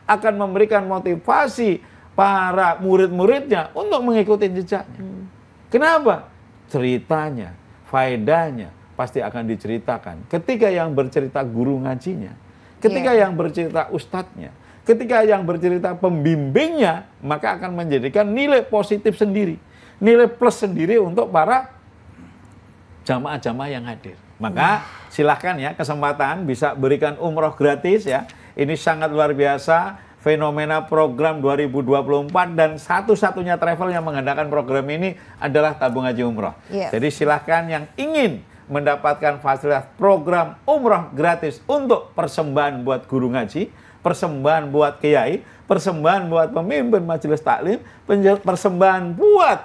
Akan memberikan motivasi para murid-muridnya untuk mengikuti jejaknya. Kenapa? Ceritanya, faedahnya pasti akan diceritakan. Ketika yang bercerita guru ngajinya, ketika yang bercerita ustadznya, ketika yang bercerita pembimbingnya, maka akan menjadikan nilai positif sendiri, nilai plus sendiri untuk para jamaah-jamaah yang hadir. Maka silahkan ya, kesempatan bisa berikan umroh gratis ya. Ini sangat luar biasa, fenomena program 2024, dan satu-satunya travel yang mengadakan program ini adalah tabung haji umroh. Jadi silahkan yang ingin mendapatkan fasilitas program umroh gratis untuk persembahan buat guru ngaji, persembahan buat kiai, persembahan buat pemimpin majelis taklim, persembahan buat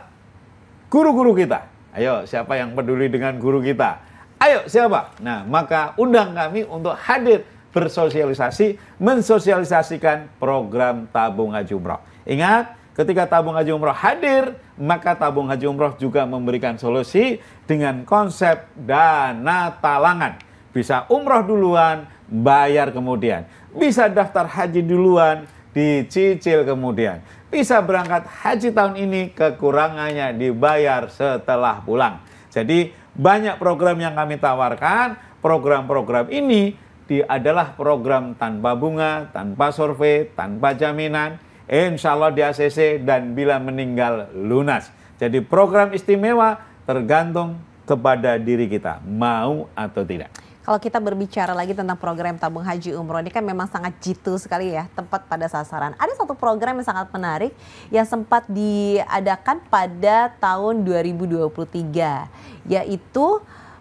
guru-guru kita. Ayo, siapa yang peduli dengan guru kita? Ayo, siapa? Nah, maka undang kami untuk hadir bersosialisasi, mensosialisasikan program tabung haji umroh. Ingat, ketika tabung haji umroh hadir, maka tabung haji umroh juga memberikan solusi dengan konsep dana talangan. Bisa umroh duluan, bayar kemudian. Bisa daftar haji duluan, dicicil kemudian. Bisa berangkat haji tahun ini, kekurangannya dibayar setelah pulang. Jadi banyak program yang kami tawarkan. Program-program ini adalah program tanpa bunga, tanpa survei, tanpa jaminan, insya Allah di ACC, dan bila meninggal lunas. Jadi program istimewa tergantung kepada diri kita, mau atau tidak. Kalau kita berbicara lagi tentang program tabung haji umroh ini kan memang sangat jitu sekali ya, tepat pada sasaran. Ada satu program yang sangat menarik yang sempat diadakan pada tahun 2023, yaitu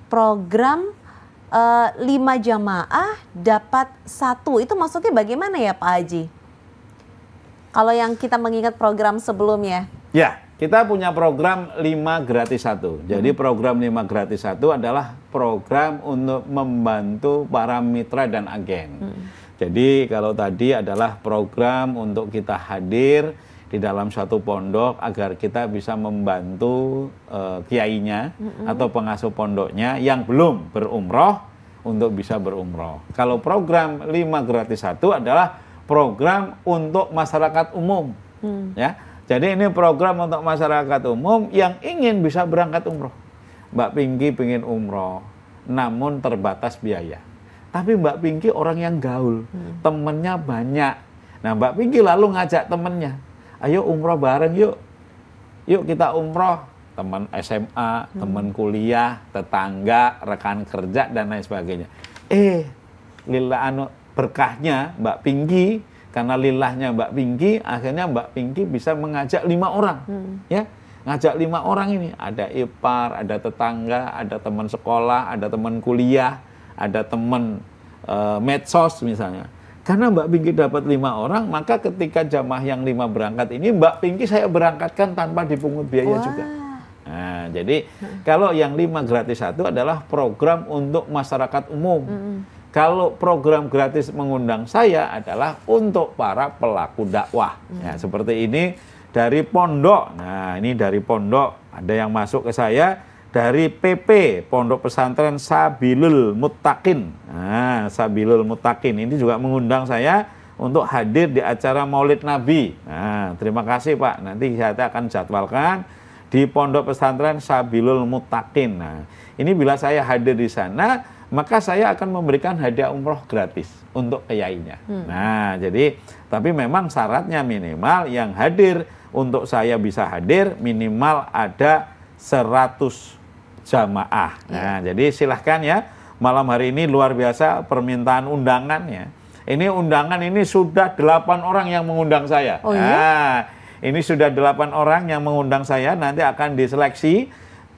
program 5 jamaah dapat 1. Itu maksudnya bagaimana ya Pak Haji? Kalau yang kita mengingat program sebelumnya. Ya, kita punya program 5 gratis 1. Jadi program 5 gratis 1 adalah program untuk membantu para mitra dan agen. Jadi kalau tadi adalah program untuk kita hadir di dalam suatu pondok agar kita bisa membantu kiainya atau pengasuh pondoknya yang belum berumroh untuk bisa berumroh. Kalau program 5 gratis 1 adalah program untuk masyarakat umum. Ya. Jadi ini program untuk masyarakat umum yang ingin bisa berangkat umroh. Mbak Pinky pengen umroh, namun terbatas biaya. Tapi Mbak Pinky orang yang gaul, temennya banyak. Nah Mbak Pinky lalu ngajak temennya, ayo umroh bareng yuk. Yuk kita umroh teman SMA, teman kuliah, tetangga, rekan kerja dan lain sebagainya. Lillah berkahnya Mbak Pinky, karena lillahnya Mbak Pinky, akhirnya Mbak Pinky bisa mengajak 5 orang, ya, ngajak 5 orang ini, ada ipar, ada tetangga, ada teman sekolah, ada teman kuliah, ada teman medsos misalnya. Karena Mbak Pinky dapat 5 orang, maka ketika jamaah yang 5 berangkat ini, Mbak Pinky saya berangkatkan tanpa dipungut biaya juga. Nah, jadi kalau yang 5 gratis 1 adalah program untuk masyarakat umum. Kalau program gratis mengundang saya adalah untuk para pelaku dakwah. Ya, seperti ini dari pondok. Nah, ini dari pondok. Ada yang masuk ke saya dari PP, Pondok Pesantren Sabilul Muttaqin. Nah, Sabilul Muttaqin ini juga mengundang saya untuk hadir di acara Maulid Nabi. Nah, terima kasih Pak. Nanti saya akan jadwalkan di Pondok Pesantren Sabilul Muttaqin. Nah, ini bila saya hadir di sana, maka saya akan memberikan hadiah umroh gratis untuk kiainya. Nah, jadi tapi memang syaratnya minimal yang hadir untuk saya bisa hadir minimal ada 100 jamaah. Nah, jadi silahkan ya, malam hari ini luar biasa permintaan undangannya. Ini undangan ini sudah 8 orang yang mengundang saya. Oh, iya? Nah, ini sudah 8 orang yang mengundang saya, nanti akan diseleksi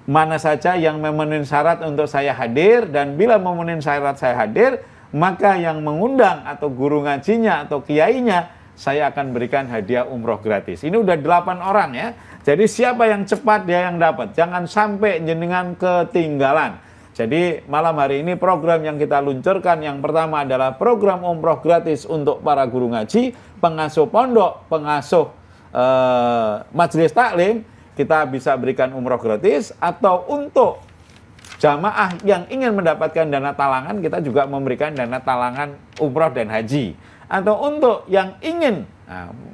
mana saja yang memenuhi syarat untuk saya hadir, dan bila memenuhi syarat saya hadir, maka yang mengundang atau guru ngajinya atau kiainya, saya akan berikan hadiah umroh gratis. Ini udah 8 orang ya. Jadi siapa yang cepat dia yang dapat. Jangan sampai jenengan ketinggalan. Jadi malam hari ini program yang kita luncurkan yang pertama adalah program umroh gratis untuk para guru ngaji, pengasuh pondok, pengasuh majelis taklim. Kita bisa berikan umroh gratis, atau untuk jamaah yang ingin mendapatkan dana talangan, kita juga memberikan dana talangan umroh dan haji. Atau untuk yang ingin,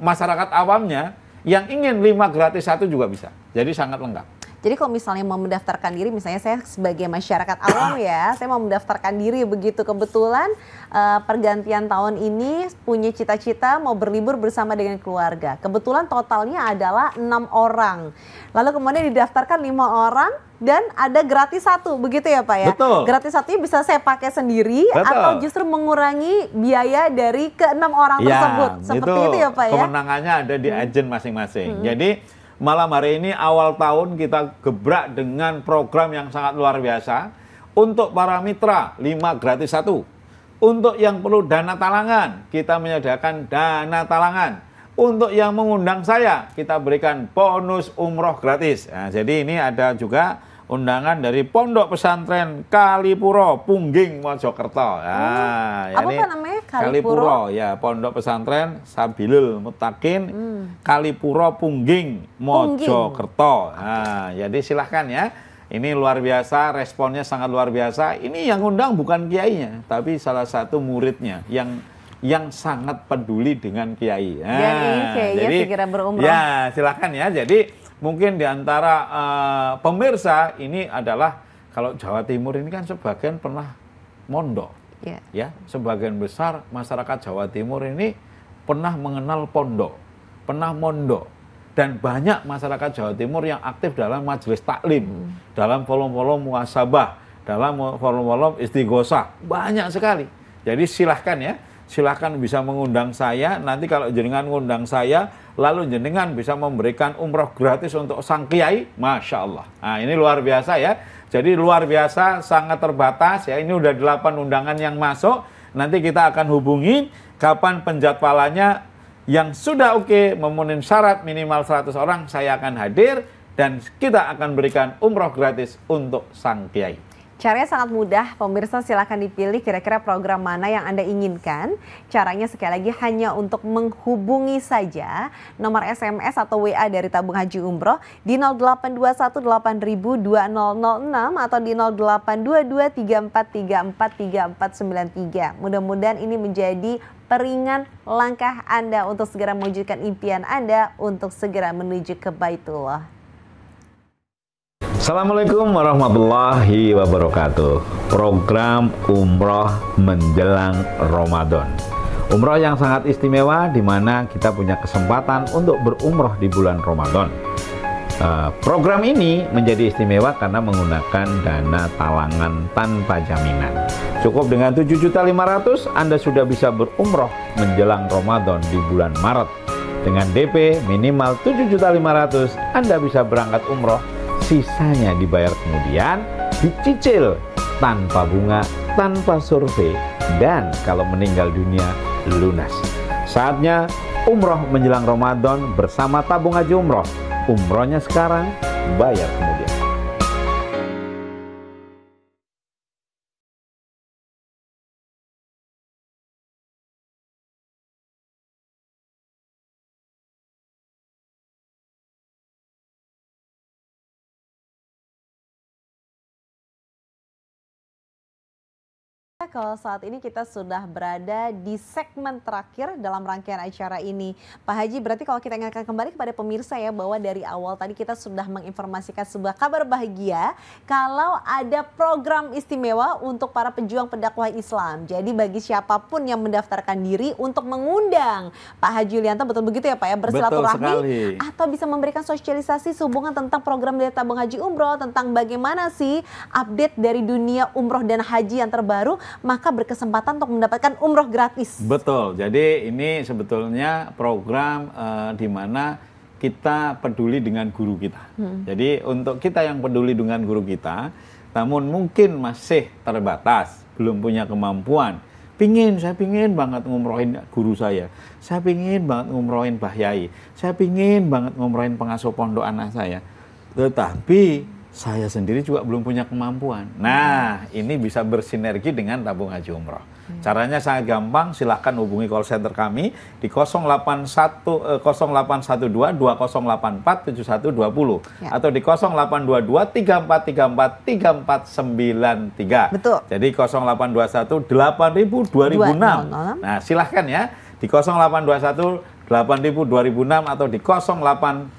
masyarakat awamnya, yang ingin 5 gratis 1 juga bisa. Jadi sangat lengkap. Jadi kalau misalnya mau mendaftarkan diri, misalnya saya sebagai masyarakat awam ya, saya mau mendaftarkan diri, begitu kebetulan pergantian tahun ini punya cita-cita mau berlibur bersama dengan keluarga. Kebetulan totalnya adalah 6 orang. Lalu kemudian didaftarkan 5 orang dan ada gratis 1, begitu ya Pak ya? Betul. Gratis 1 bisa saya pakai sendiri. Betul. Atau justru mengurangi biaya dari ke-6 orang tersebut. Seperti itu ya Pak ya? Kemenangannya ada di agen masing-masing. Jadi malam hari ini awal tahun kita gebrak dengan program yang sangat luar biasa. Untuk para mitra 5 gratis 1. Untuk yang perlu dana talangan, kita menyediakan dana talangan. Untuk yang mengundang saya, kita berikan bonus umroh gratis. Nah, jadi ini ada juga undangan dari Pondok Pesantren Kalipuro, Pungging, Mojokerto. Nah, apa namanya? Kalipuro ya, Pondok Pesantren Sabilul Muttaqin, Kalipuro, Pungging, Mojokerto. Nah, jadi silahkan ya. Ini luar biasa, responnya sangat luar biasa. Ini yang undang bukan kiainya, tapi salah satu muridnya yang sangat peduli dengan kiai. Nah, dan ini kiainya jadi segera berumrah. Ya, silahkan ya. Jadi mungkin di antara pemirsa ini adalah, kalau Jawa Timur ini kan sebagian pernah mondok. Ya, sebagian besar masyarakat Jawa Timur ini pernah mengenal pondok, pernah mondok. Dan banyak masyarakat Jawa Timur yang aktif dalam majelis taklim, dalam forum-forum muhasabah, dalam forum-forum istighosah. Banyak sekali. Jadi silahkan ya, silahkan bisa mengundang saya. Nanti kalau jenengan mengundang saya, lalu jenengan bisa memberikan umroh gratis untuk sang kiai, Masya Allah. Nah, ini luar biasa ya. Jadi luar biasa, sangat terbatas ya. Ini udah 8 undangan yang masuk. Nanti kita akan hubungi kapan penjadwalannya. Yang sudah oke, memenuhi syarat minimal 100 orang, saya akan hadir dan kita akan berikan umroh gratis untuk sang kiai. Caranya sangat mudah, pemirsa silahkan dipilih kira-kira program mana yang Anda inginkan. Caranya sekali lagi hanya untuk menghubungi saja nomor SMS atau WA dari Tabung Haji Umroh di 082180002006 atau di 082234343493. Mudah-mudahan ini menjadi peringan langkah Anda untuk segera mewujudkan impian Anda untuk segera menuju ke Baitullah. Assalamualaikum warahmatullahi wabarakatuh. Program umroh menjelang Ramadan. Umroh yang sangat istimewa di mana kita punya kesempatan untuk berumroh di bulan Ramadan. Program ini menjadi istimewa karena menggunakan dana talangan tanpa jaminan. Cukup dengan 7.500.000 Anda sudah bisa berumroh menjelang Ramadan di bulan Maret. Dengan DP minimal 7.500.000 Anda bisa berangkat umroh, sisanya dibayar kemudian, dicicil tanpa bunga, tanpa survei, dan kalau meninggal dunia lunas. Saatnya umroh menjelang Ramadan bersama tabung haji umroh. Umrohnya sekarang, bayar kemudian. Kalau saat ini kita sudah berada di segmen terakhir dalam rangkaian acara ini. Pak Haji, berarti kalau kita ingatkan kembali kepada pemirsa ya, bahwa dari awal tadi kita sudah menginformasikan sebuah kabar bahagia kalau ada program istimewa untuk para pejuang pendakwah Islam. Jadi bagi siapapun yang mendaftarkan diri untuk mengundang Pak Haji Yulianto, betul begitu ya Pak ya, bersilaturahmi atau bisa memberikan sosialisasi sehubungan tentang program dari tabung haji umroh, tentang bagaimana sih update dari dunia umroh dan haji yang terbaru, maka berkesempatan untuk mendapatkan umroh gratis. Betul, jadi ini sebetulnya program di mana kita peduli dengan guru kita. Jadi untuk kita yang peduli dengan guru kita, namun mungkin masih terbatas, belum punya kemampuan, saya pingin banget ngumrohin guru saya pingin banget ngumrohin Mbah Yai, saya pingin banget ngumrohin pengasuh pondok anak saya, tetapi saya sendiri juga belum punya kemampuan. Nah, ini bisa bersinergi dengan tabung haji umroh. Caranya sangat gampang, silahkan hubungi call center kami di 0812 2084 7120 atau di 0822 3434 3493. Betul. Jadi 0821 8000 2006. Nah, silahkan ya di 0821 8000 2006 atau di 08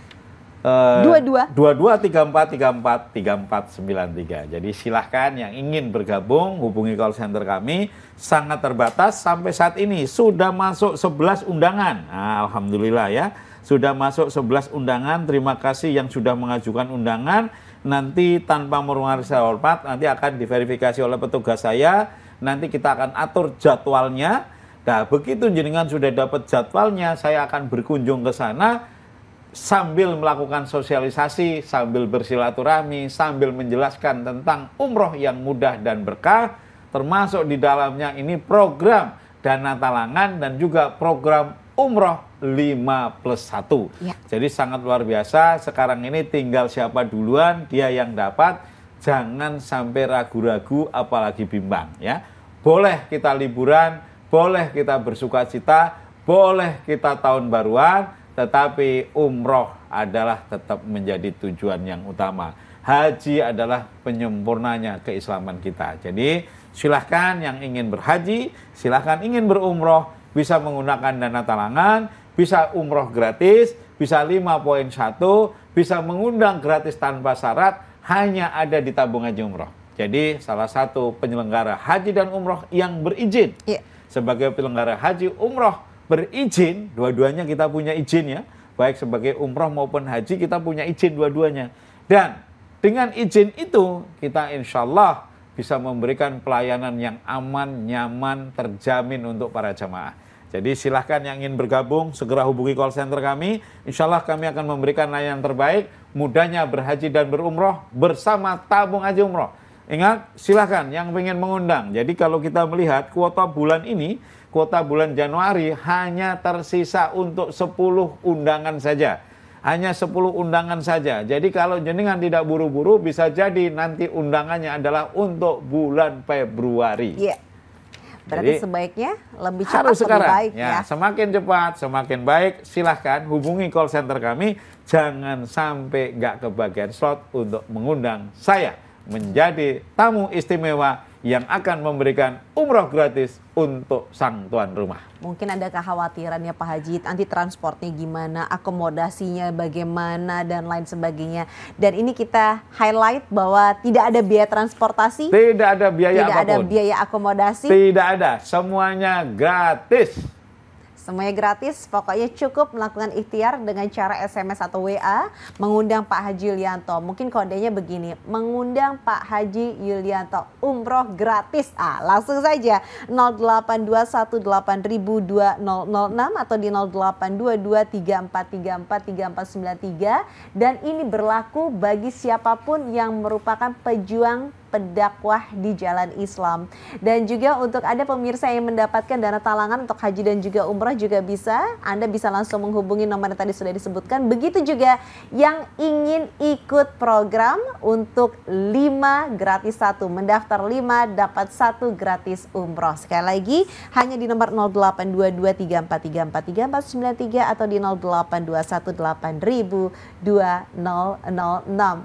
22 34 34 3493. Jadi silahkan yang ingin bergabung hubungi call center kami, sangat terbatas. Sampai saat ini sudah masuk 11 undangan. Nah, alhamdulillah ya, sudah masuk 11 undangan. Terima kasih yang sudah mengajukan undangan. Nanti tanpa meruang hormat, nanti akan diverifikasi oleh petugas saya. Nanti kita akan atur jadwalnya. Nah, begitu jenengan sudah dapat jadwalnya, saya akan berkunjung ke sana sambil melakukan sosialisasi, sambil bersilaturahmi, sambil menjelaskan tentang umroh yang mudah dan berkah, termasuk di dalamnya ini program dana talangan dan juga program umroh 5+1. Ya. Jadi sangat luar biasa. Sekarang ini tinggal siapa duluan, dia yang dapat. Jangan sampai ragu-ragu, apalagi bimbang ya. Boleh kita liburan, boleh kita bersukacita, boleh kita tahun baruan, tetapi umroh adalah tetap menjadi tujuan yang utama. Haji adalah penyempurnanya keislaman kita. Jadi silahkan yang ingin berhaji, silahkan ingin berumroh, bisa menggunakan dana talangan, bisa umroh gratis, bisa 5.1, bisa mengundang gratis tanpa syarat, hanya ada di tabung haji umroh. Jadi salah satu penyelenggara haji dan umroh yang berizin. Sebagai penyelenggara haji umroh berizin, dua-duanya kita punya izin ya, baik sebagai umroh maupun haji kita punya izin dua-duanya. Dan dengan izin itu kita insya Allah bisa memberikan pelayanan yang aman, nyaman, terjamin untuk para jamaah. Jadi silahkan yang ingin bergabung segera hubungi call center kami. Insya Allah kami akan memberikan layanan terbaik, mudahnya berhaji dan berumroh bersama tabung haji umroh. Ingat, silahkan yang ingin mengundang. Jadi kalau kita melihat kuota bulan ini, kuota bulan Januari hanya tersisa untuk 10 undangan saja. Hanya 10 undangan saja. Jadi kalau jenengan tidak buru-buru, bisa jadi nanti undangannya adalah untuk bulan Februari. Iya. Berarti jadi, sebaiknya lebih cepat harus sekarang. Lebih baik ya. Semakin cepat, semakin baik. Silahkan hubungi call center kami. Jangan sampai nggak kebagian slot untuk mengundang saya menjadi tamu istimewa yang akan memberikan umroh gratis untuk sang tuan rumah. Mungkin ada kekhawatiran ya Pak Haji, nanti transportnya gimana, akomodasinya bagaimana, dan lain sebagainya. Dan ini kita highlight bahwa tidak ada biaya transportasi. Tidak ada biaya apapun. Tidak ada biaya akomodasi. Tidak ada, semuanya gratis. Semuanya gratis, pokoknya cukup melakukan ikhtiar dengan cara SMS atau WA mengundang Pak Haji Yulianto. Mungkin kodenya begini, mengundang Pak Haji Yulianto umroh gratis. Langsung saja 082180002006 atau di 082234343493 dan ini berlaku bagi siapapun yang merupakan pejuang pendakwah di jalan Islam. Dan juga untuk ada pemirsa yang mendapatkan dana talangan untuk haji dan juga umrah juga bisa. Anda bisa langsung menghubungi nomor yang tadi sudah disebutkan. Begitu juga yang ingin ikut program untuk 5 gratis 1. Mendaftar 5 dapat 1 gratis umroh. Sekali lagi hanya di nomor 082343434393 atau di 082180002006.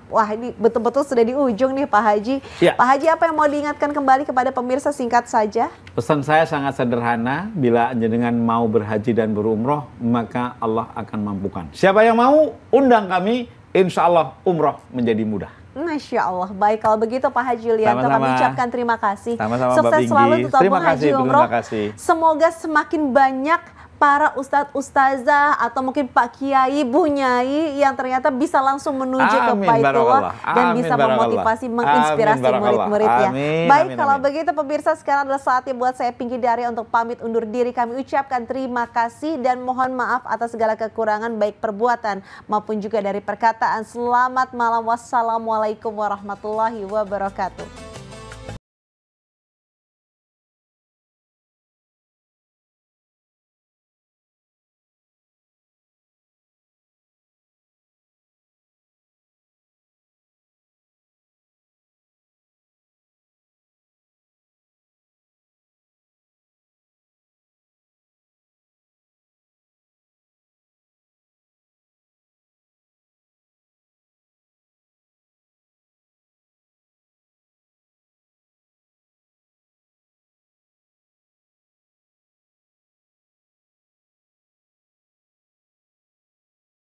Wah, ini betul-betul sudah di ujung nih Pak Haji. Ya. Pak Haji, apa yang mau diingatkan kembali kepada pemirsa singkat saja? Pesan saya sangat sederhana, bila jenengan mau berhaji dan berumroh, maka Allah akan mampukan. Siapa yang mau, undang kami, insya Allah umroh menjadi mudah. Masya Allah. Baik, kalau begitu Pak Haji Yulianto, kami ucapkan terima kasih. Sama-sama, sukses Mbak selalu Binggi. untuk tabung haji umroh. Terima kasih. Semoga semakin banyak para ustadz ustazah atau mungkin Pak Kiai, Bu Nyai yang ternyata bisa langsung menuju ke Baitullah dan bisa memotivasi, menginspirasi murid-muridnya. Baik, kalau begitu pemirsa, sekarang adalah saatnya buat saya Pinky Daria untuk pamit undur diri. Kami ucapkan terima kasih dan mohon maaf atas segala kekurangan baik perbuatan maupun juga dari perkataan. Selamat malam, wassalamualaikum warahmatullahi wabarakatuh.